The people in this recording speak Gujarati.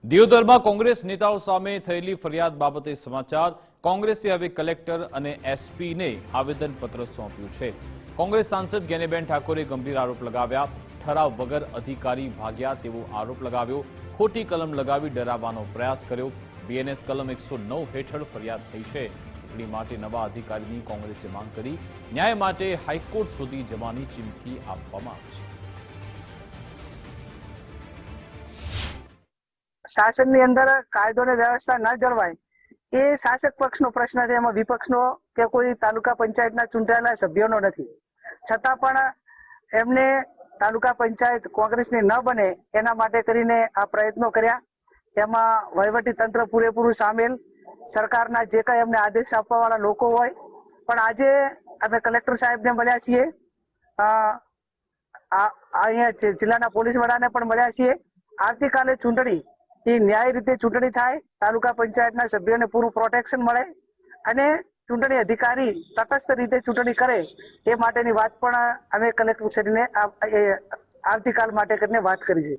દિયોદરમાં કોંગ્રેસ નેતાઓ સામે થયેલી ફરિયાદ બાબતે સમાચાર। કોંગ્રેસે હવે કલેક્ટર અને એસપીને આવેદનપત્ર સોંપ્યું છે। કોંગ્રેસ સાંસદ જ્ઞાનીબેન ઠાકોરે ગંભીર આરોપ લગાવ્યા। ઠરાવ વગર અધિકારી ભાગ્યા તેવો આરોપ લગાવ્યો। ખોટી કલમ લગાવી ડરાવવાનો પ્રયાસ કર્યો। બીએનએસ કલમ 109 હેઠળ ફરિયાદ થઈ છે। ચૂંટણી માટે નવા અધિકારીની કોંગ્રેસે માંગ કરી। ન્યાય માટે હાઈકોર્ટ સુધી જવાની ચીમકી આપવામાં આવી છે। શાસનની અંદર કાયદો અને વ્યવસ્થા ન જળવાય એ શાસક પક્ષનો પ્રશ્ન છે, એમાં વિપક્ષનો કે કોઈ તાલુકા પંચાયતના ચૂંટાયેલા સભ્યોનો નથી। છતાં પણ એમને તાલુકા પંચાયત કોંગ્રેસની ન બને એના માટે કરીને આ પ્રયત્નો કર્યા। એમાં વહીવટી તંત્ર પૂરેપૂરું સામેલ, સરકારના જે કંઈ એમને આદેશ આપવા વાળા લોકો હોય। પણ આજે અમે કલેક્ટર સાહેબને મળ્યા છીએ, અહીંયા જિલ્લાના પોલીસ વડાને પણ મળ્યા છીએ। આવતીકાલે ચૂંટણી ન્યાય રીતે ચૂંટણી થાય, તાલુકા પંચાયતના સભ્યોને પૂરું પ્રોટેક્શન મળે અને ચૂંટણી અધિકારી તટસ્થ રીતે ચૂંટણી કરે એ માટેની વાત પણ અમે કલેક્ટર શ્રીને આવતીકાલ માટે કરીને વાત કરી છે।